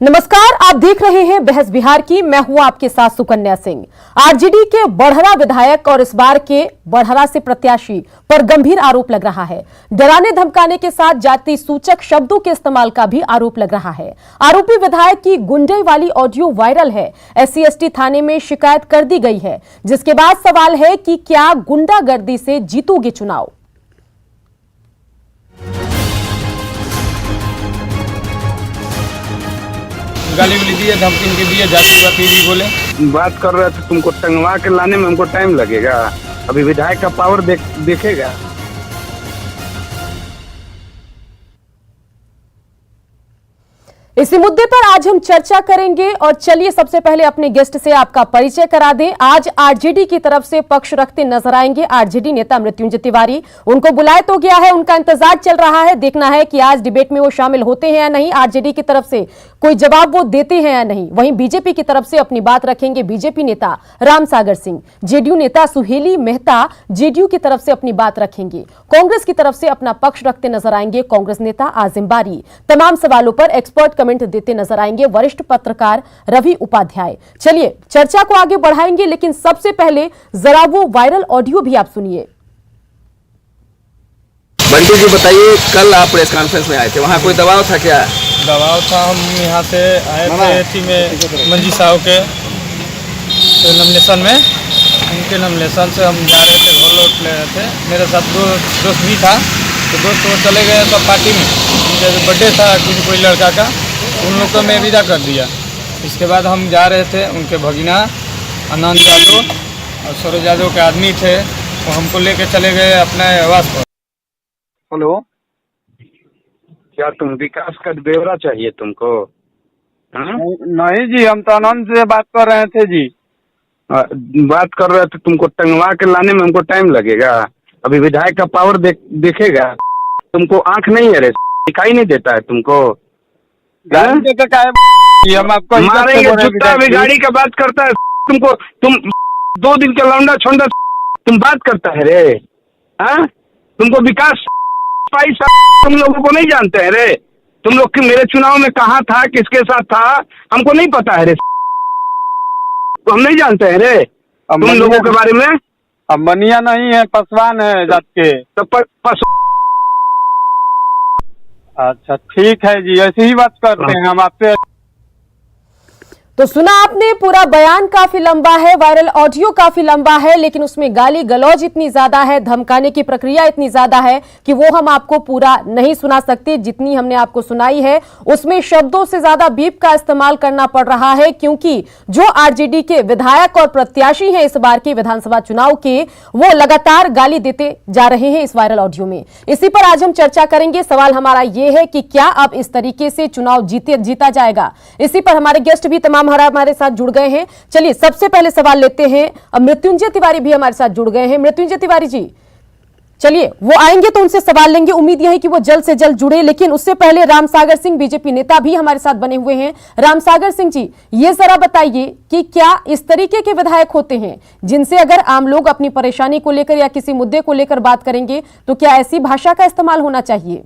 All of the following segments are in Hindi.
नमस्कार, आप देख रहे हैं बहस बिहार की। मैं हूं आपके साथ सुकन्या सिंह। आरजेडी के बड़हरा विधायक और इस बार के बड़हरा से प्रत्याशी पर गंभीर आरोप लग रहा है। डराने धमकाने के साथ जाति सूचक शब्दों के इस्तेमाल का भी आरोप लग रहा है। आरोपी विधायक की गुंडई वाली ऑडियो वायरल है। SC/ST थाने में शिकायत कर दी गई है, जिसके बाद सवाल है कि क्या गुंडागर्दी से जीतोगे चुनाव। गाली वाली दी है, धमकी के दिए, जाति वाति भी बोले। बात कर रहे थे, तुमको टंगवा के लाने में हमको टाइम लगेगा। अभी विधायक का पावर देखेगा। इसी मुद्दे पर आज हम चर्चा करेंगे और चलिए सबसे पहले अपने गेस्ट से आपका परिचय करा दें। आज आरजेडी की तरफ से पक्ष रखते नजर आएंगे आरजेडी नेता मृत्युंजय तिवारी। उनको बुलाया तो गया है, उनका इंतजार चल रहा है, देखना है कि आज डिबेट में वो शामिल होते हैं या नहीं, आरजेडी की तरफ से कोई जवाब वो देते हैं या नहीं। वहीं बीजेपी की तरफ से अपनी बात रखेंगे बीजेपी नेता रामसागर सिंह, जेडीयू नेता सुहेली मेहता जेडीयू की तरफ से अपनी बात रखेंगे, कांग्रेस की तरफ से अपना पक्ष रखते नजर आएंगे कांग्रेस नेता आजिम बारी। तमाम सवालों पर एक्सपर्ट कमेंट देते नजर आएंगे वरिष्ठ पत्रकार रवि उपाध्याय। चलिए चर्चा को आगे बढ़ाएंगे, लेकिन सबसे पहले जरा वो वायरल ऑडियो भी आप सुनिए। बंटी जी बताइए, कल आप प्रेस कॉन्फ्रेंस में आए थे, वहाँ कोई दबाव था क्या? दबाव था। हम यहाँ से आए थे टीम में मंजी साहब के नॉमिनेशन में, उनके नॉमिनेशन से हम जा रहे थे, घर लौट ले रहे थे। मेरे साथ दो दोस्त भी था, तो दोस्त वो चले गए तो पार्टी में, जैसे बर्थडे था कोई लड़का का, उन लोग को मैं विदा कर दिया। इसके बाद हम जा रहे थे, उनके भगीना आनंद यादव और सरोज यादव के आदमी थे, वो हमको लेके चले गए अपने आवास पर। हेलो, क्या तुम विकास का ब्यौरा चाहिए तुमको? नहीं जी, हम तो आनंद से बात कर रहे थे जी। बात कर रहे थे, तुमको टंगवा के लाने में हमको टाइम लगेगा। अभी विधायक का पावर देखेगा। तुमको आंख नहीं है रे, दिखाई नहीं देता है तुमको? हम आपको मारेंगे जूता भी गाड़ी का बात करता है तुमको। तुम 2 दिन का लौंडा छोंडा तुम बात करता है रे। हाँ, तुमको विकास तुम लोगों को नहीं जानते हैं रे। तुम लोग मेरे चुनाव में कहाँ था, किसके साथ था, हमको नहीं पता है रे। तो हम नहीं जानते हैं रे तुम लोगों के बारे में। अम्बनिया नहीं है, पासवान है जात के। तो अच्छा ठीक है जी, ऐसे ही बात करते हैं हम आपसे। तो सुना आपने, पूरा बयान काफी लंबा है, वायरल ऑडियो काफी लंबा है, लेकिन उसमें गाली गलौज इतनी ज्यादा है, धमकाने की प्रक्रिया इतनी ज्यादा है कि वो हम आपको पूरा नहीं सुना सकते। जितनी हमने आपको सुनाई है उसमें शब्दों से ज्यादा बीप का इस्तेमाल करना पड़ रहा है, क्योंकि जो आरजेडी के विधायक और प्रत्याशी हैं इस बार के विधानसभा चुनाव के, वो लगातार गाली देते जा रहे हैं इस वायरल ऑडियो में। इसी पर आज हम चर्चा करेंगे। सवाल हमारा ये है कि क्या अब इस तरीके से चुनाव जीता जाएगा? इसी पर हमारे गेस्ट भी तमाम हमारे साथ जुड़ गए हैं। चलिए सबसे पहले सवाल लेते हैं, अब मृत्युंजय तिवारी भी हमारे साथ जुड़ गए हैं। मृत्युंजय तिवारी जी, चलिए वो आएंगे तो उनसे सवाल लेंगे, उम्मीद यह है कि वो जल्द से जल्द जुड़े। लेकिन उससे पहले रामसागर सिंह बीजेपी नेता भी हमारे साथ बने हुए हैं। रामसागर सिंह जी, ये जरा बताइए कि क्या इस तरीके के विधायक होते हैं जिनसे अगर आम लोग अपनी परेशानी को लेकर या किसी मुद्दे को लेकर बात करेंगे तो क्या ऐसी भाषा का इस्तेमाल होना चाहिए?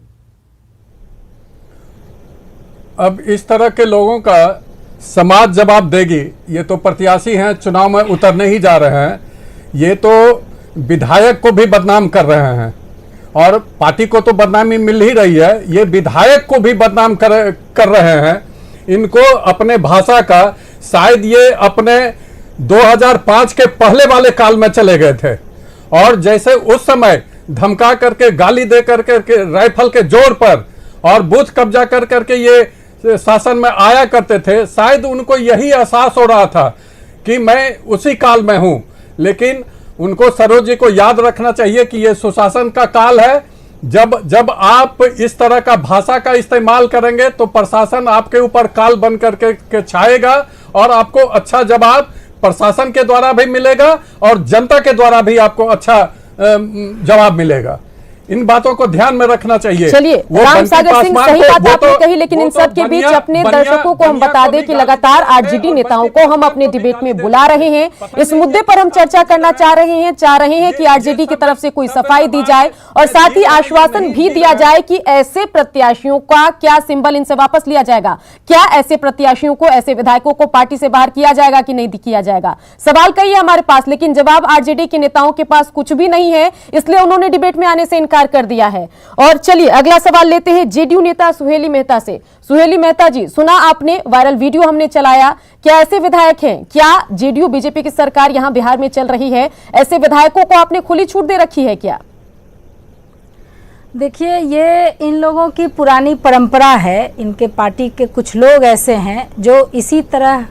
अब इस तरह के लोगों का समाज जवाब देगी। ये तो प्रत्याशी हैं, चुनाव में उतरने ही जा रहे हैं, ये तो विधायक को भी बदनाम कर रहे हैं और पार्टी को तो बदनामी मिल ही रही है, ये विधायक को भी बदनाम कर रहे हैं। इनको अपने भाषा का, शायद ये अपने 2005 के पहले वाले काल में चले गए थे और जैसे उस समय धमका करके, गाली दे करके, राइफल के जोर पर और बूथ कब्जा कर करके ये शासन में आया करते थे, शायद उनको यही एहसास हो रहा था कि मैं उसी काल में हूं। लेकिन उनको, सरोज जी को याद रखना चाहिए कि यह सुशासन का काल है। जब आप इस तरह का भाषा का इस्तेमाल करेंगे तो प्रशासन आपके ऊपर काल बन करके छाएगा और आपको अच्छा जवाब प्रशासन के द्वारा भी मिलेगा और जनता के द्वारा भी आपको अच्छा जवाब मिलेगा। इन बातों को ध्यान में रखना चाहिए। चलिए, वो राम बंटी सागर सिंह पासवान सही को- बात वो आपने तो- कही, लेकिन वो इन तो सब के बीच बनिया- अपने बनिया- दर्शकों को हम बनिया बता को दें कि भी लगातार गाली आरजेडी देते नेताओं हैं, को हम अपने को भी डिबेट में गाली बुला देते रहे हैं। हैं। इस मुद्दे पर हम चर्चा करना चाह रहे हैं कि आरजेडी की तरफ से कोई सफाई दी जाए और साथ ही आश्वासन भी दिया जाए कि ऐसे प्रत्याशियों का क्या सिंबल इनसे वापस लिया जाएगा, क्या ऐसे प्रत्याशियों को, ऐसे विधायकों को पार्टी से बाहर किया जाएगा कि नहीं किया जाएगा। सवाल कई है हमारे पास, लेकिन जवाब आरजेडी के नेताओं के पास कुछ भी नहीं है, इसलिए उन्होंने डिबेट में आने से इनकार कर दिया है। और चलिए अगला सवाल लेते हैं जेडीयू नेता सुहेली मेहता से। सुहेली मेहता जी, सुना आपने, वायरल वीडियो हमने चलाया, क्या ऐसे विधायक हैं, क्या जेडीयू बीजेपी की सरकार यहां बिहार में चल रही है, ऐसे विधायकों को आपने खुली छूट दे रखी है क्या? देखिए, ये इन लोगों की पुरानी परंपरा है। इनके पार्टी के कुछ लोग ऐसे हैं जो इसी तरह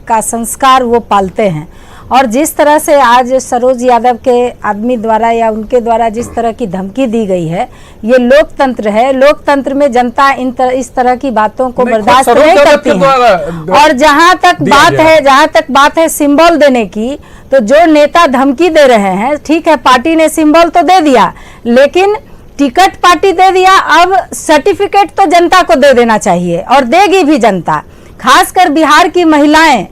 का संस्कार वो पालते हैं, और जिस तरह से आज सरोज यादव के आदमी द्वारा या उनके द्वारा जिस तरह की धमकी दी गई है, ये लोकतंत्र है। लोकतंत्र में जनता इस तरह की बातों को बर्दाश्त नहीं करती है। और जहां तक बात है सिंबल देने की, तो जो नेता धमकी दे रहे हैं, ठीक है, पार्टी ने सिंबल तो दे दिया, लेकिन टिकट पार्टी दे दिया, अब सर्टिफिकेट तो जनता को दे देना चाहिए, और देगी भी जनता। खासकर बिहार की महिलाएं,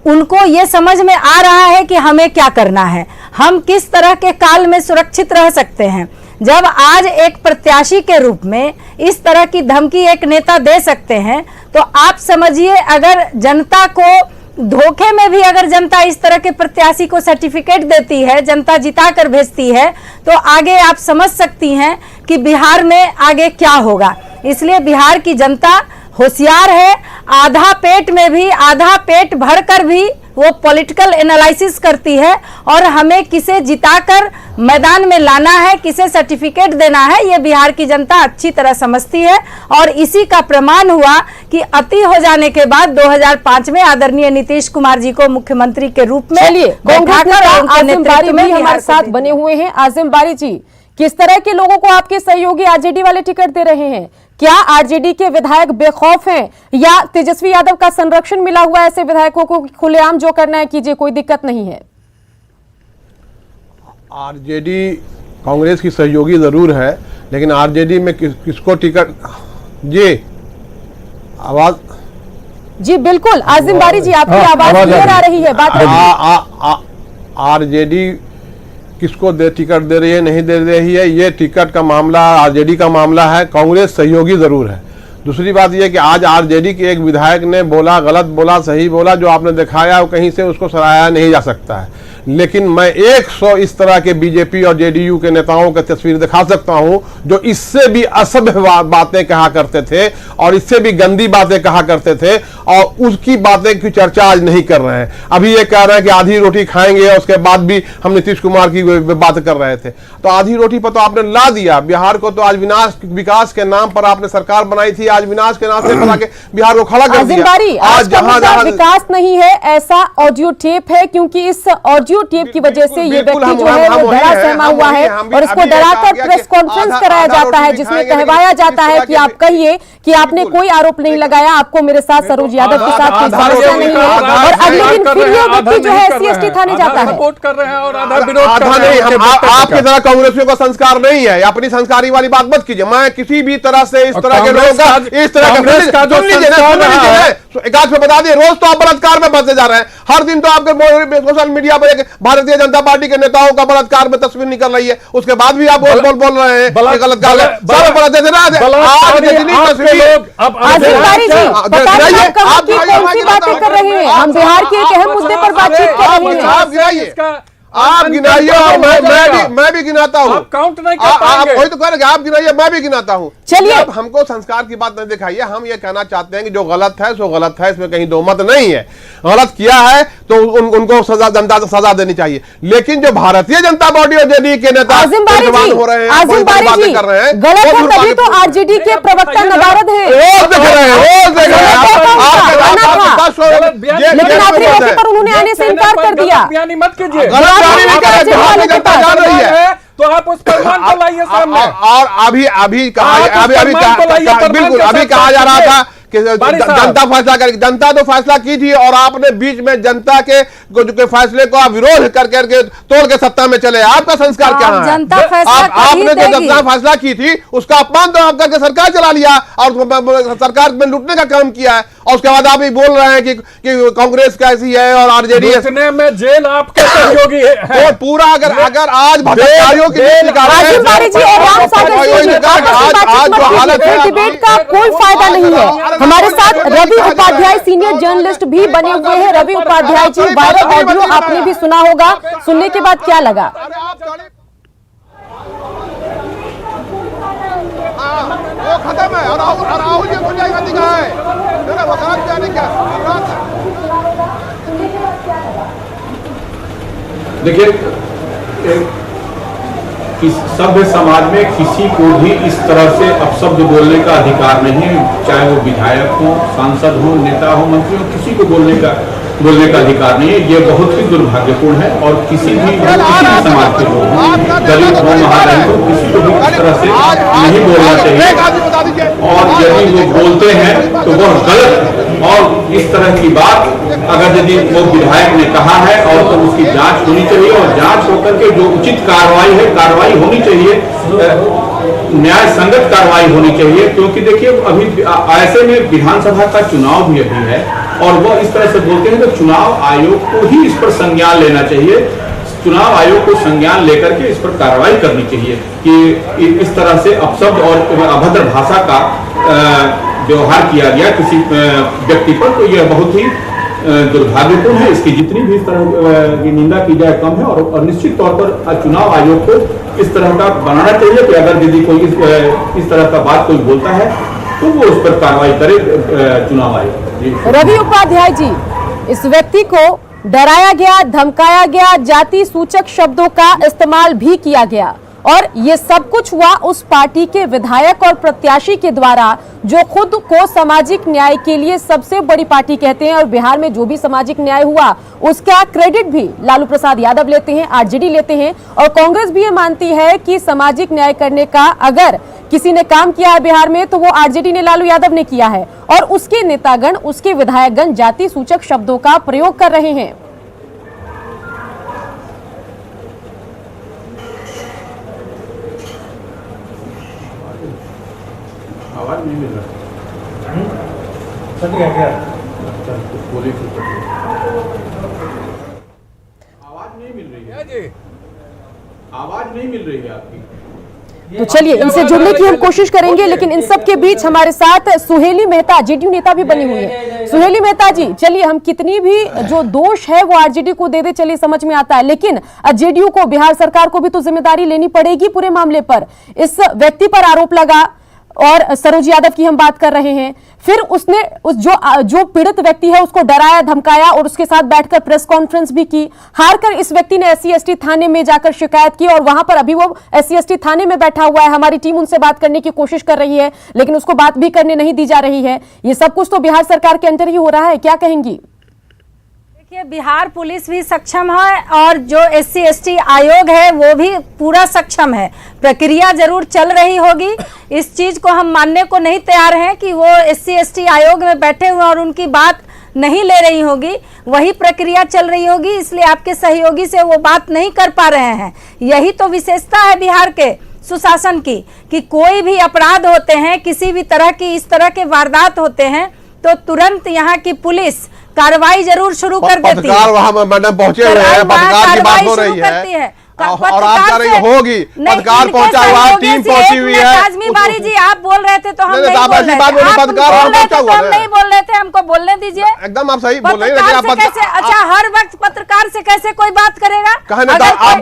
उनको ये समझ में आ रहा है कि हमें क्या करना है, हम किस तरह के काल में सुरक्षित रह सकते हैं। जब आज एक प्रत्याशी के रूप में इस तरह की धमकी एक नेता दे सकते हैं, तो आप समझिए, अगर जनता को धोखे में भी अगर जनता इस तरह के प्रत्याशी को सर्टिफिकेट देती है, जनता जिता कर भेजती है, तो आगे आप समझ सकती हैं कि बिहार में आगे क्या होगा। इसलिए बिहार की जनता होशियार है, आधा पेट में भी, आधा पेट भरकर भी वो पॉलिटिकल एनालिसिस करती है, और हमें किसे जिताकर मैदान में लाना है, किसे सर्टिफिकेट देना है, ये बिहार की जनता अच्छी तरह समझती है। और इसी का प्रमाण हुआ कि अति हो जाने के बाद 2005 में आदरणीय नीतीश कुमार जी को मुख्यमंत्री के रूप में आजिम बारी भी हमारे साथ बने हुए हैं। आजिम बारी जी, किस तरह के लोगों को आपके सहयोगी आरजेडी वाले टिकट दे रहे हैं? क्या आरजेडी के विधायक बेखौफ हैं, या तेजस्वी यादव का संरक्षण मिला हुआ है ऐसे विधायकों को खुलेआम जो करना है कीजिए, कोई दिक्कत नहीं है? आरजेडी कांग्रेस की सहयोगी जरूर है, लेकिन आरजेडी में किसको टिकट, ये आवाज जी बिल्कुल आजिम बारी जी, आपकी आवाज क्लियर आ रही है, बात आरजेडी किसको टिकट दे रही है, नहीं दे रही है, ये टिकट का मामला आरजेडी का मामला है। कांग्रेस सहयोगी जरूर है। दूसरी बात यह कि आज आरजेडी के एक विधायक ने बोला, गलत बोला, सही बोला, जो आपने दिखाया वो कहीं से उसको सराहाया नहीं जा सकता है। लेकिन मैं 100 इस तरह के बीजेपी और जेडीयू के नेताओं की तस्वीर दिखा सकता हूं जो इससे भी असभ्य बातें कहा करते थे और इससे भी गंदी बातें कहा करते थे, और उसकी बातें की चर्चा आज नहीं कर रहे हैं। अभी ये कह रहे हैं कि आधी रोटी खाएंगे, और उसके बाद भी हम नीतीश कुमार की बात कर रहे थे। तो आधी रोटी पर तो आपने ला दिया बिहार को, तो आज विकास के नाम पर आपने सरकार बनाई थी, आज विनाश के नाम से बना के बिहार को खड़ा कर दिया। आज जहां विकास नहीं है, ऐसा ऑडियो टेप है, क्योंकि इस ऑडियो टेप की वजह से ये व्यक्ति जो है वो डरा सहमा हुआ है, और इसको डराकर प्रेस कॉन्फ्रेंस कराया जाता है, जिसमें कहवाया जाता है कि आप कहिए कि आपने कोई आरोप नहीं लगाया, आपको मेरे साथ सरोज यादव के साथ कोई समस्या नहीं है, और अगले दिन फिर ये व्यक्ति जो है एससी/एसटी थाने जाता है। सपोर्ट कर रहे हैं और आधा विरोध कर आधा रहे नहीं। हैं। आपकी तरह कांग्रेसियों का संस्कार नहीं है, अपनी संस्कारी वाली बात मत कीजिए। मैं किसी भी तरह से इस तरह के लोगों का, इस तरह का जो एक आज में बता दिए, रोज तो आप बलात्कार में फंसे जा रहे हैं। हर दिन तो आपके सोशल मीडिया पर एक भारतीय जनता पार्टी के नेताओं का बलात्कार में तस्वीर निकल रही है, उसके बाद भी आप बोल रहे हैं गलत गाल है। बातें कर रहे हैं, हम बिहार के एक अहम मुद्दे पर बातचीत कर रहे हैं। आप गिनाइए और मैं भी गिनाता हूँ। आप काउंट नहीं कर पाएंगे। वही तो कह रहे, आप गिनाइए, मैं भी गिनाता हूँ। चलिए, अब हमको संस्कार की बात नहीं दिखाइए। हम ये कहना चाहते हैं कि जो गलत है सो गलत है, इसमें कहीं दो मत नहीं है। गलत किया है तो उनको सजा, जनता को सजा देनी चाहिए। लेकिन जो भारतीय जनता पार्टी और जेडीयू के नेता हो रहे हैं, बातें कर रहे हैं, गलत है, तभी तो आरजेडी के प्रवक्ता नदारद है, रोज देख रहे हैं, रोज देख रहे हैं। लेकिन आखिरी मौके पर उन्होंने आने से इनकार कर दिया। मत कीजिए, तो आप उस प्रमाण को लाइए सामने। और अभी कहा, बिल्कुल अभी कहा जा रहा था कि जनता फैसला करेगी। जनता तो फैसला की थी और आपने बीच में जनता के जो फैसले को आप विरोध करके तोड़ के सत्ता में चले। आपका संस्कार क्या है? जनता फैसला आपने जो जनता फैसला की थी उसका अपमान तो आप करके सरकार चला लिया और सरकार में लूटने का काम किया है, और उसके बाद आप ये बोल रहे हैं कि कांग्रेस कैसी है और आरजेडी में जेल आपके सहयोगी है। और पूरा अगर आज भ्रष्टाचारियों की डिबेट का कोई फायदा नहीं है। हमारे साथ रवि उपाध्याय सीनियर जर्नलिस्ट भी बने हुए हैं। रवि उपाध्याय जी, वायरल ऑडियो आपने भी सुना होगा, सुनने के बाद क्या लगा? वो खत्म है और राहुल जी को जाएगा दिखाए वकालत जाने क्या। देखिए, इस सभ्य समाज में किसी को भी इस तरह से अपशब्द बोलने का अधिकार नहीं है, चाहे वो विधायक हो, सांसद हो, नेता हो, मंत्री हो, किसी को बोलने का अधिकार नहीं है। ये बहुत ही दुर्भाग्यपूर्ण है और किसी भी समाज के लोग हो, गरीब हो, महागरीब हो, किसी को भी इस तरह से नहीं बोलना चाहिए। और यदि वो बोलते हैं तो वह गलत, और इस तरह की बात अगर यदि वो विधायक ने कहा है और तो उसकी जांच होनी चाहिए, और जांच होकर के जो उचित कार्रवाई होनी चाहिए, न्याय संगत कार्रवाई होनी चाहिए। क्योंकि देखिए, अभी ऐसे में विधानसभा का चुनाव भी अभी है और वो इस तरह से बोलते हैं तो चुनाव आयोग को ही इस पर संज्ञान लेना चाहिए। चुनाव आयोग को संज्ञान लेकर के इस पर कार्रवाई करनी चाहिए कि इस तरह से अपशब्द और अभद्र भाषा का व्यवहार किया गया किसी व्यक्ति पर, तो यह बहुत ही दुर्भाग्यपूर्ण है। इसकी जितनी भी इस तरह की निंदा की जाए कम है, और निश्चित तौर पर चुनाव आयोग को इस तरह का बनाना चाहिए कि अगर यदि कोई इस तरह का बात कोई बोलता है तो वो उस पर कार्रवाई करे चुनाव आयोग। रवि उपाध्याय जी, इस व्यक्ति को डराया गया, धमकाया गया, जाति सूचक शब्दों का इस्तेमाल भी किया गया, और ये सब कुछ हुआ उस पार्टी के विधायक और प्रत्याशी के द्वारा जो खुद को सामाजिक न्याय के लिए सबसे बड़ी पार्टी कहते हैं। और बिहार में जो भी सामाजिक न्याय हुआ उसका क्रेडिट भी लालू प्रसाद यादव लेते हैं, आरजेडी लेते हैं, और कांग्रेस भी ये मानती है कि सामाजिक न्याय करने का अगर किसी ने काम किया है बिहार में तो वो आरजेडी ने, लालू यादव ने किया है, और उसके नेतागण, उसके विधायकगण जाति सूचक शब्दों का प्रयोग कर रहे हैं। आवाज नहीं मिल रहा। आवाज नहीं मिल रही है, आवाज नहीं मिल रही है आपकी। तो चलिए इनसे जुड़ने की हम कोशिश करेंगे, लेकिन इन सब के बीच हमारे साथ सुहेली मेहता, जेडीयू नेता भी बनी हुई है। सुहेली मेहता जी, चलिए, हम कितनी भी जो दोष है वो आरजेडी को दे दे, चलिए समझ में आता है, लेकिन जेडीयू को, बिहार सरकार को भी तो जिम्मेदारी लेनी पड़ेगी पूरे मामले पर। इस व्यक्ति पर आरोप लगा और सरोज यादव की हम बात कर रहे हैं, फिर उसने जो पीड़ित व्यक्ति है उसको डराया, धमकाया और उसके साथ बैठकर प्रेस कॉन्फ्रेंस भी की। हारकर इस व्यक्ति ने SC/ST थाने में जाकर शिकायत की और वहां पर अभी वो SC/ST थाने में बैठा हुआ है। हमारी टीम उनसे बात करने की कोशिश कर रही है, लेकिन उसको बात भी करने नहीं दी जा रही है। ये सब कुछ तो बिहार सरकार के अंदर ही हो रहा है, क्या कहेंगी? बिहार पुलिस भी सक्षम है और जो SC/ST आयोग है वो भी पूरा सक्षम है। प्रक्रिया जरूर चल रही होगी, इस चीज को हम मानने को नहीं तैयार हैं कि वो SC/ST आयोग में बैठे हुए और उनकी बात नहीं ले रही होगी, वही प्रक्रिया चल रही होगी, इसलिए आपके सहयोगी से वो बात नहीं कर पा रहे हैं। यही तो विशेषता है बिहार के सुशासन की कि कोई भी अपराध होते हैं, किसी भी तरह की इस तरह के वारदात होते हैं तो तुरंत यहाँ की पुलिस कार्रवाई जरूर शुरू कर देती है। पत्रकार वहां मैडम पहुंचे हुए हैं, पत्रकार की बात हो रही है और आप कह रही होगी पत्रकार पहुंचा हुआ है, टीम पहुंची हुई है। आजमी बारी जी, आप बोल रहे थे तो हम नहीं बोल रहे थे, हम नहीं बोल रहे थे, हमको बोलने दीजिए। एकदम आप सही बोल रहे हैं, कैसे अच्छा हर वक्त पत्रकार से कैसे कोई बात करेगा?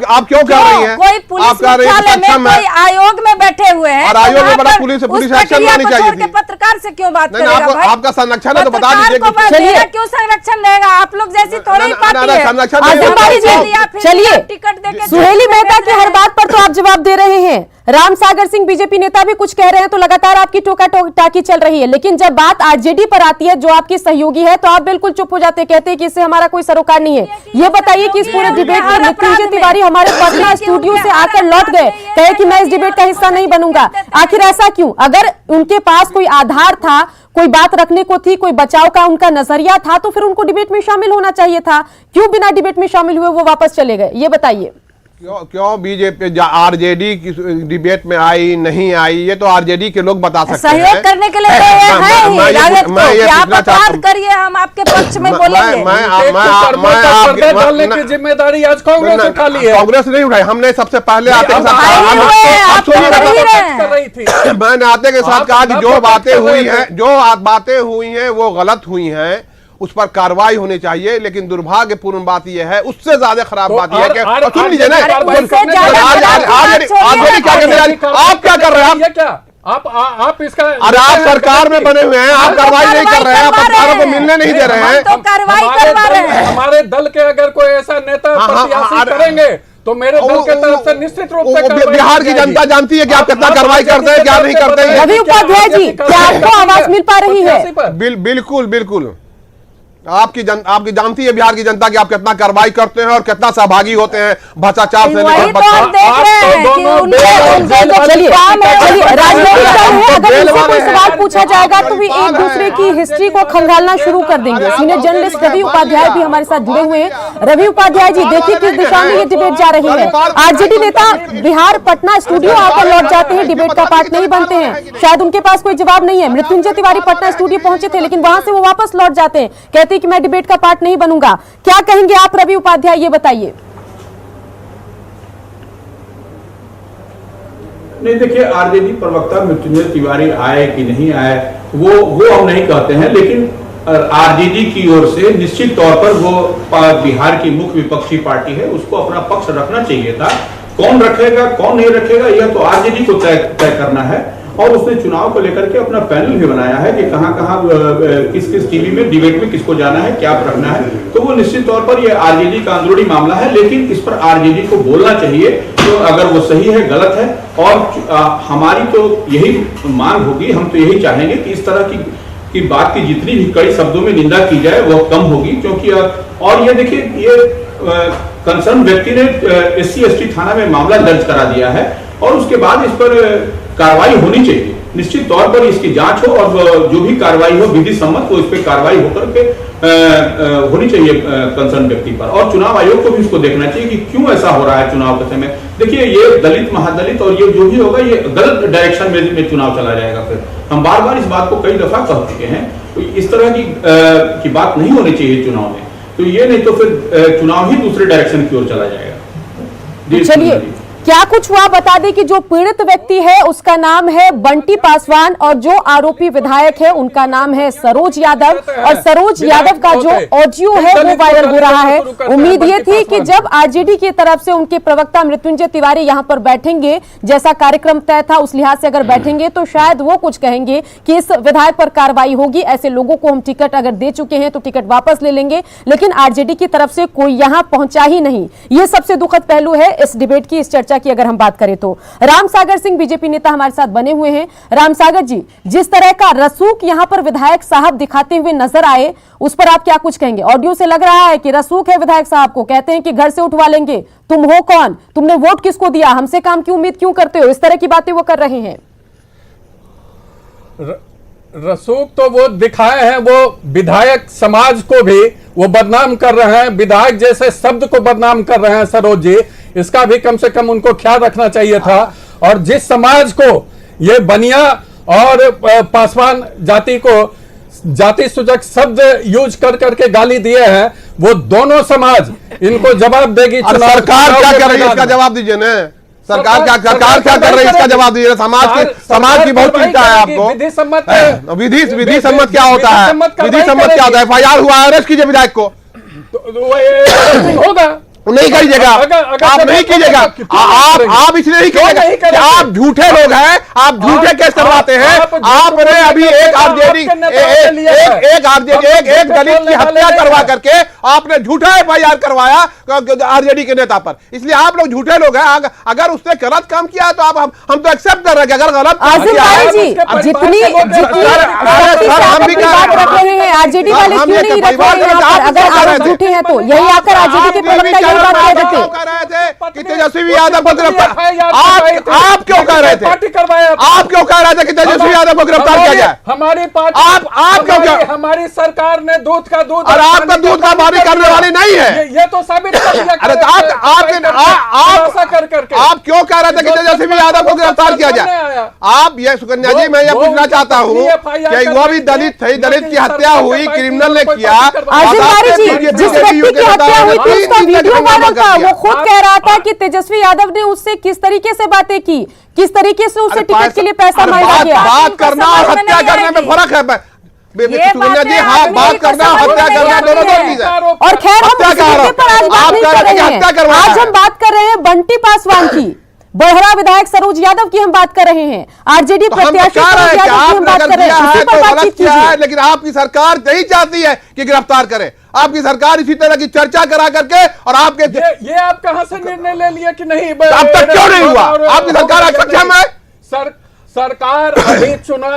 आप क्यों कह रही हैं? कोई पुलिस मुख्यालय में, कोई आयोग में बैठे हुए हैं, आयोग में बड़ा पुलिस एक्शन लेनी चाहिए थी। पत्रकार से क्यों बात करेगा? आपका संरक्षण है तो बता दीजिए। क्यों संरक्षण रहेगा? आप लोग जैसी थोड़ी पार्टी है। चलिए, टिकट देके बेली मेहता की हर बात पर तो आप जवाब दे रहे हैं, राम सागर सिंह बीजेपी नेता भी कुछ कह रहे हैं, तो लगातार आपकी टोका टाकी चल रही है। लेकिन जब बात आरजेडी पर आती है, जो आपकी सहयोगी है, तो आप बिल्कुल चुप हो जाते, कहते हैं कि इससे हमारा कोई सरोकार नहीं है। ये बताइए कि इस पूरे डिबेट में मृत्युंजय तिवारी हमारे पटना स्टूडियो से आकर लौट गए, कहे कि मैं इस डिबेट का हिस्सा नहीं बनूंगा। आखिर ऐसा क्यों? अगर उनके पास कोई आधार था, कोई बात रखने को थी, कोई बचाव का उनका नजरिया था, तो फिर उनको डिबेट में शामिल होना चाहिए था। क्यों बिना डिबेट में शामिल हुए वो वापस चले गए? ये बताइए। क्यों बीजेपी आरजेडी की डिबेट में आई नहीं आई, ये तो आरजेडी के लोग बता सकते हैं। सहयोग करने के लिए करिए, हम आपके पक्ष में बोलेंगे। डालने की जिम्मेदारी आज कांग्रेस उठा ली है। कांग्रेस नहीं उठाई, हमने सबसे पहले आते के साथ मैंने आते के साथ कहा कि जो बातें हुई हैं वो गलत हुई हैं, उस पर कार्रवाई होनी चाहिए। लेकिन दुर्भाग्यपूर्ण बात यह है, उससे ज्यादा खराब बात यह है कि सुन लीजिए ना, आप क्या कर रहे हैं? आप इसका अरे आप सरकार में बने हुए हैं, आप कार्रवाई नहीं कर रहे हैं, आप पत्रकारों को मिलने नहीं दे रहे हैं। तो कार्रवाई करवा रहे हैं। हमारे दल के अगर कोई ऐसा नेता प्रत्याशी करेंगे तो मेरे दल के तरफ से निश्चित रूप से बिहार की जनता जानती है कि आप कितना कार्रवाई करते हैं, क्या नहीं करते हैं। रवि उपाध्याय जी, क्या आपको आवाज मिल पा रही है? बिल्कुल बिल्कुल आपकी जानती है बिहार की जनता कि आप कितना कार्रवाई करते हैं और कितना सहभागी होते हैं भ्रष्टाचार से लेकर राजनीतिक अगर इनसे कोई सवाल पूछा जाएगा तो वे एक दूसरे की हिस्ट्री को खंगालना शुरू कर देंगे। सीनियर जर्नलिस्ट रवि उपाध्याय भी हमारे साथ जुड़े हुए हैं। रवि उपाध्याय जी, देखिए किस दिशा में ये डिबेट जा रही है। आरजेडी नेता बिहार पटना स्टूडियो आकर लौट जाते हैं, डिबेट का पार्ट नहीं बनते हैं, शायद उनके पास कोई जवाब नहीं है। मृत्युंजय तिवारी पटना स्टूडियो पहुंचे थे, लेकिन वहां से वो वापस लौट जाते हैं, कहते कि मैं डिबेट का पार्ट नहीं बनूंगा। क्या कहेंगे आप रवि उपाध्याय, ये बताइए। नहीं, देखिए आरजेडी प्रवक्ता मृत्युंजय तिवारी आए कि नहीं आए वो हम नहीं कहते हैं, लेकिन आरजेडी की ओर से निश्चित तौर पर वो बिहार की मुख्य विपक्षी पार्टी है, उसको अपना पक्ष रखना चाहिए था। कौन रखेगा कौन नहीं रखेगा यह तो आरजेडी को तय करना है, और उसने चुनाव को लेकर के अपना पैनल भी बनाया है कि कहां किस टीवी में डिबेट में किसको जाना है, क्या रखना है। तो वो निश्चित तौर पर ये आरजेडी का अंदरूनी मामला है, लेकिन इस पर आरजेडी को बोलना चाहिए तो अगर वो सही है गलत है। और हमारी तो यही मांग होगी, हम तो यही चाहेंगे कि इस तरह की बात की जितनी भी कई शब्दों में निंदा की जाए वो कम होगी। क्योंकि और ये देखिए, ये कंसर्न व्यक्ति ने SC/ST थाना में मामला दर्ज करा दिया है और उसके बाद इस पर कार्रवाई होनी चाहिए। निश्चित तौर पर इसकी जांच हो और जो भी कार्रवाई हो विधि सम्मत हो, इस पर कार्रवाई होकर के होनी चाहिए कंसर्न व्यक्ति पर। और चुनाव आयोग को भी इसको देखना चाहिए कि क्यों ऐसा हो रहा है चुनाव के समय। देखिए, ये दलित महादलित और ये जो भी होगा ये गलत डायरेक्शन में चुनाव चला जाएगा। फिर हम बार बार इस बात को कई दफा कह चुके हैं, तो इस तरह की बात नहीं होनी चाहिए चुनाव में। तो ये नहीं तो फिर चुनाव ही दूसरे डायरेक्शन की ओर चला जाएगा। चलिए, क्या कुछ हुआ बता दें कि जो पीड़ित व्यक्ति है उसका नाम है बंटी पासवान और जो आरोपी विधायक है उनका नाम है सरोज यादव। और सरोज यादव का जो ऑडियो है वो वायरल हो रहा है। उम्मीद ये थी कि जब आरजेडी की तरफ से उनके प्रवक्ता मृत्युंजय तिवारी यहां पर बैठेंगे, जैसा कार्यक्रम तय था उस लिहाज से अगर बैठेंगे तो शायद वो कुछ कहेंगे कि इस विधायक पर कार्रवाई होगी, ऐसे लोगों को हम टिकट अगर दे चुके हैं तो टिकट वापस ले लेंगे। लेकिन आरजेडी की तरफ से कोई यहां पहुंचा ही नहीं। ये सबसे दुखद पहलू है इस डिबेट की, इस चर्चा की अगर हम बात करें तो। राम सागर सिंह बीजेपी नेता हमारे साथ बने हुए हैं। राम सागर जी, जिस तरह का रसूख यहां पर विधायक साहब दिखाते हुए नजर आए, उस पर आप क्या कुछ कहेंगे? ऑडियो से लग रहा है कि रसूख है विधायक साहब को, कहते हैं कि घर से उठवा लेंगे, तुम हो कौन, तुमने वोट किसको दिया, हमसे काम की उम्मीद क्यों करते हो, इस तरह की बातें वो कर रहे हैं। रसूख तो वो दिखाए हैं, वो विधायक समाज को भी वो बदनाम कर रहे हैं, विधायक जैसे शब्द को बदनाम कर रहे हैं सरोज जी। इसका भी कम से कम उनको ख्याल रखना चाहिए था। और जिस समाज को ये बनिया और पासवान जाति को जाति सूचक शब्द यूज कर करके गाली दिए हैं, वो दोनों समाज इनको जवाब देगी। सरकार क्या कर रही है इसका जवाब दीजिए ना। सरकार क्या कर रही है इसका जवाब दीजिए। समाज की बहुत चिंता है आपको। विधि सम्मत क्या होता है? विधि सम्मत क्या होता है? FIR हुआ, अरेस्ट कीजिए विधायक को। होगा नहीं करिएगा, आप नहीं कीजिएगा, आप इसलिए नहीं कीजिएगा कि आप झूठे लोग हैं, आप झूठे केस करवाते हैं। आपने अभी एक आरजेडी एक दलित की हत्या करवा करके आपने झूठा एफआईआर करवाया आरजेडी के नेता पर, इसलिए आप लोग झूठे लोग हैं। अगर उसने गलत काम किया है तो आप हम तो एक्सेप्ट कर रहे हैं कि अगर गलत काम किया है जितनी हम भी बात रख रहे हैं आरजेडी वाले क्यों नहीं रख रहे हैं? अगर आप झूठे हैं तो यही आकर आरजेडी के प्रवक्ता यही बात कह देते कि तेजस्वी यादव को गिरफ्तार, आप क्यों कह रहे थे, आप क्यों कह रहे थे कि तेजस्वी यादव को गिरफ्तार किया जाए? हमारी पार्टी, आप क्यों हमारी सरकार ने दूध का दूध और आपका दूध का बारी करने वाली नहीं है। ये तो साबित कर दिया। अरे तो आप क्यों कह रहे थे कि तेजस्वी यादव को गिरफ्तार किया जाए? आप ये सुकन्या जी, मैं ये पूछना चाहता हूँ कि वो भी दलित थे, दलित की हत्या हुई, क्रिमिनल ने किया। जिस व्यक्ति की हत्या हुई थी उसका वीडियो वायरल था, वो खुद कह रहा था कि तेजस्वी यादव ने उससे किस तरीके से बातें की, किस तरीके से उसे टिकट के लिए पैसा मांगा गया। बात करना और हत्या करने में फर्क है सुकन्या जी। हाँ, बात करना हत्या करना दोनों दो चीज है। और खैर हम इस मुद्दे पर आज बात नहीं कर रहे हैं, आज हम बात कर रहे हैं बंटी पासवान की, बड़हरा विधायक सरोज यादव की हम बात कर रहे हैं, आरजेडी प्रत्याशी सरोज यादव की हम बात कर रहे हैं, उसी पर बातचीत कीजिए। लेकिन आपकी सरकार नहीं चाहती है कि गिरफ्तार करे, आपकी सरकार इसी तरह की चर्चा करा करके और आपके ये आप कहां से निर्णय ले लिया कि नहीं अब तक क्यों नहीं हुआ? आपकी सरकार अक्षम है। सरकार अभी चुना,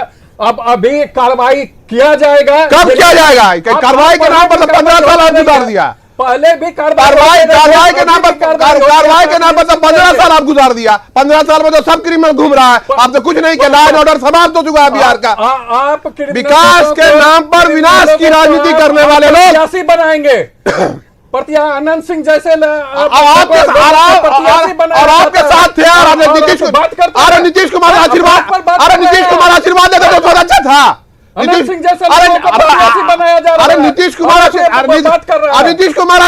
अब अभी कार्रवाई किया जाएगा। कब किया जाएगा? कार्रवाई के नाम पर 15 साल आप गुजार दिया। पहले भी कार्रवाई के नाम पर 15 साल आप गुजार दिया। 15 साल में तो सब क्रिमिनल घूम रहा है, आप तो कुछ नहीं किया। लॉ एंड ऑर्डर समाप्त हो चुका है बिहार का। आप विकास के नाम पर विनाश की राजनीति करने वाले लोग प्रत्याशी बनाएंगे। आनंद सिंह जैसे और आपके साथ थे नीतीश कुमार आशीर्वाद, आशीर्वाद देते तो बहुत अच्छा था। आनंद सिंह जैसे प्रत्याशी बनाया जा रहा है। नीतीश कुमार आशीर्वाद देते अच्छा था। नीतीश कुमार,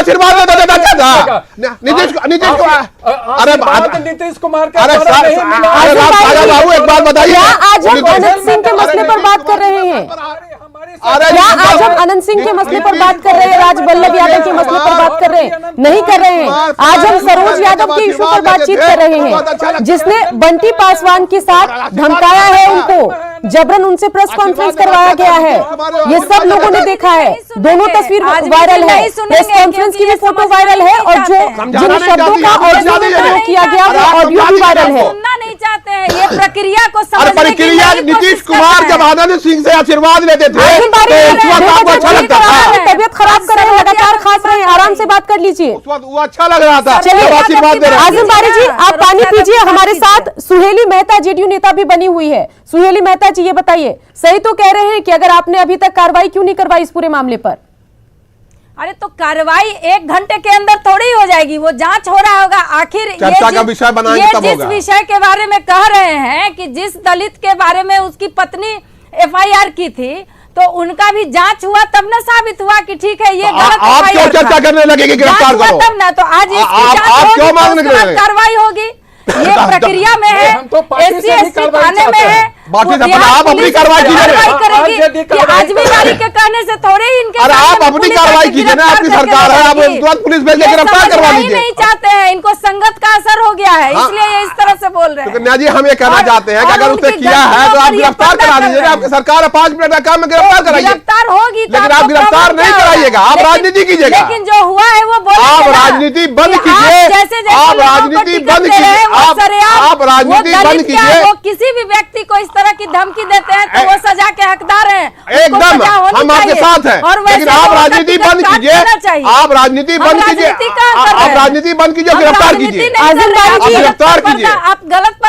अरे नीतीश कुमार के बाबू एक बात बताइए, आज हम आनंद सिंह के मसले पर बात कर रहे हैं, क्या आज हम अनंत सिंह के मसले पर बात कर रहे हैं, राज बल्लभ यादव के मसले पर बात कर रहे हैं? नहीं कर रहे हैं। आज हम सरोज यादव के इशू पर बातचीत कर रहे हैं, जिसने बंटी पासवान के साथ धमकाया है, उनको जबरन उनसे प्रेस कॉन्फ्रेंस करवाया गया है। ये सब लोगों ने देखा है, दोनों तस्वीर वायरल है, प्रेस कॉन्फ्रेंस की भी फोटो वायरल है, और जो जिन शब्दों का ऑडियो में किया गया वो ऑडियो भी वायरल है। सुनना नहीं चाहते हैं ये प्रक्रिया को समझने की प्रक्रिया। नीतीश कुमार जब आनंद सिंह से आशीर्वाद लेते थे अच्छा लगता था, तबियत खराब कर रहे हैं, लगातार खांस रहे हैं, आराम से बात कर लीजिए, वो अच्छा लग रहा था। चलिए आशीर्वाद दे रहे हैं। आजम बारी जी, आप पानी पीजिए। हमारे साथ सुहेली मेहता जेडीयू नेता भी बनी हुई है। सुहेली मेहता जी, ये बताइए, सही तो कह रहे हैं कि अगर आपने अभी तक कार्रवाई क्यों नहीं करवाई इस पूरे मामले पर? अरे तो कार्रवाई 1 घंटे के अंदर थोड़ी हो जाएगी, वो जांच हो रहा होगा। आखिर चर्चा का विषय बनाएंगे तब जिस विषय के बारे में कह रहे हैं कि जिस दलित के बारे में उसकी पत्नी एफआईआर की थी, तो उनका भी जांच हुआ, तब ना साबित हुआ कि ठीक है ये गलत आप क्यों चर्चा करने लगे कि गिरफ्तार करो? तब ना, तो आज कार्रवाई होगी। ये प्रक्रिया में है, SC/ST थाने में है, आप अपनी कार्रवाई करेगी कि आजमी वाली के कहने से थोड़े ही इनके। अरे आप अपनी कार्रवाई कीजिए ना, आपकी सरकार है, आप तुरंत पुलिस भेज के गिरफ्तार करवा लीजिए। नहीं चाहते हैं, इनको संगत का असर हो गया है, इसलिए ये इस तरह से बोल रहे हैं। कन्या जी, हम ये कहना चाहते हैं कि अगर उसने किया है तो आप गिरफ्तार करा दीजिए। आपकी सरकार है, 5 मिनट का काम में गिरफ्तार कराइए। गिरफ्तार होगी, लेकिन आप गिरफ्तार नहीं कराइएगा, आप राजनीति कीजिएगा। लेकिन जो हुआ है वो आप राजनीति बंद कीजिए, आप राजनीति बंद कीजिए, आप राजनीति बंद कीजिए। वो किसी भी व्यक्ति को इस तरह की धमकी देते हैं तो वो सजा के हकदार हैं, एकदम हम आपके साथ हैं। लेकिन आप राजनीति बंद कीजिए, आप राजनीति बंद कीजिए, आप राजनीति बंद कीजिए, गिरफ्तार कीजिए, गिरफ्तार कीजिए। आप गलत पर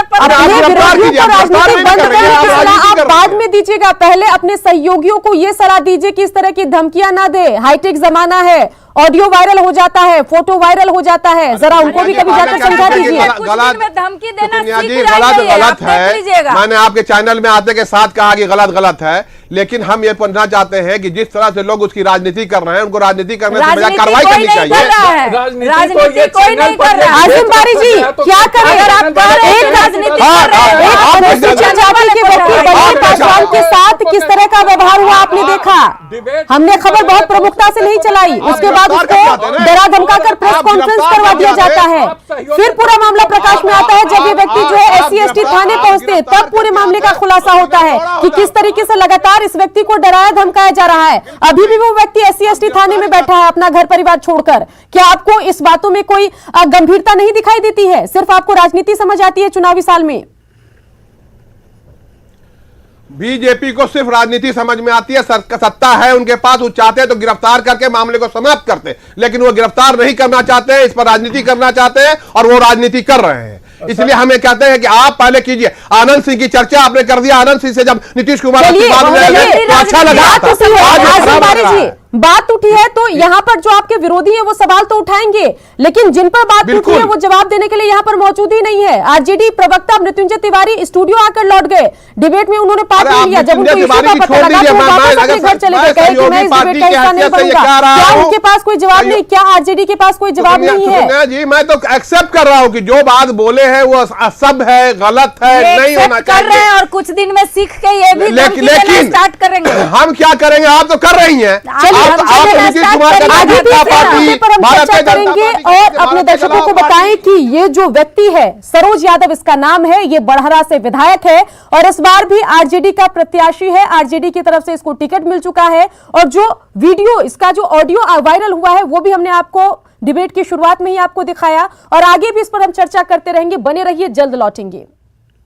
आप बाद में दीजिएगा, पहले अपने सहयोगियों को ये सलाह दीजिए कि इस तरह की धमकियां ना दे। हाईटेक जमाना है, ऑडियो वायरल हो जाता है, फोटो वायरल हो जाता है, जरा उनको भी कभी जाकर समझा दीजिए। धमकी देना गलत है। मैंने आपके चैनल में आते के साथ कहा कि गलत है, लेकिन हम ये पूछना चाहते हैं कि जिस तरह से लोग उसकी राजनीति कर रहे हैं, उनको राजनीति करने से बजाय राजनीति कार्रवाई कोई करनी नहीं चाहिए। कर रहा है। राजनीति कोई नहीं कर रहा है। आसिम बारी जी, क्या करें अगर आप कह रहे हैं राजनीति कर रहे हैं, एक अनुसूचित जाति के व्यक्ति बलवीर पासवान के साथ किस तरह का व्यवहार हुआ आपने देखा। हमने खबर बहुत प्रमुखता से नहीं चलाई, उसके बाद उसको डरा धमका कर प्रेस कॉन्फ्रेंस करवा दिया जाता है, फिर पूरा मामला प्रकाश में आता है जब ये व्यक्ति जो है SC/ST थाने पहुंचते हैं, तब पूरे मामले का खुलासा होता है कि किस तरीके से लगातार इस व्यक्ति को डराया धमकाया जा रहा है। अभी भी वो व्यक्ति SC/ST थाने में बैठा है अपना घर परिवार छोड़कर। क्या आपको इस बातों में कोई गंभीरता नहीं दिखाई देती है? सिर्फ आपको राजनीति समझ आती है चुनावी साल में? बीजेपी को सिर्फ राजनीति समझ में आती है, सत्ता है उनके पास, वो चाहते हैं तो गिरफ्तार करके मामले को समाप्त करते, लेकिन वो गिरफ्तार नहीं करना चाहते हैं, इस पर राजनीति करना चाहते हैं और वो राजनीति कर रहे हैं। इसलिए हमें कहते हैं कि आप पहले कीजिए। आनंद सिंह की चर्चा आपने कर दिया, आनंद सिंह से जब नीतीश कुमार तो अच्छा लगा। बात उठी है तो यहाँ पर जो आपके विरोधी हैं वो सवाल तो उठाएंगे, लेकिन जिन पर बात उठी है वो जवाब देने के लिए यहाँ पर मौजूद ही नहीं है। आरजेडी प्रवक्ता मृत्युंजय तिवारी स्टूडियो आकर लौट गए, डिबेट में उन्होंने पार्ट नहीं लिया। जब उनको इश्यू का पता लगा तो वो वापस अपने घर चले गए, कहे कि मैं इस डिबेट का हिस्सा नहीं बनूंगा। क्या उनके पास कोई जवाब नहीं? क्या आरजेडी के पास कोई जवाब नहीं है? जी मैं तो एक्सेप्ट कर रहा हूँ कि जो बात बोले हैं वो असभ है, गलत है, नहीं होना कर रहे हैं और कुछ दिन में सीख के ये भी लेकिन स्टार्ट करेंगे। हम क्या करेंगे? आप तो कर रही हैं, करेंगे और अपने दर्शकों को बताएं कि ये जो व्यक्ति है सरोज यादव इसका नाम है, ये बड़हरा से विधायक है और इस बार भी आरजेडी का प्रत्याशी है। आरजेडी की तरफ से इसको टिकट मिल चुका है और जो वीडियो, इसका जो ऑडियो वायरल हुआ है वो भी हमने आपको डिबेट की शुरुआत में ही आपको दिखाया और आगे भी इस पर हम चर्चा करते रहेंगे। बने रहिए, जल्द लौटेंगे।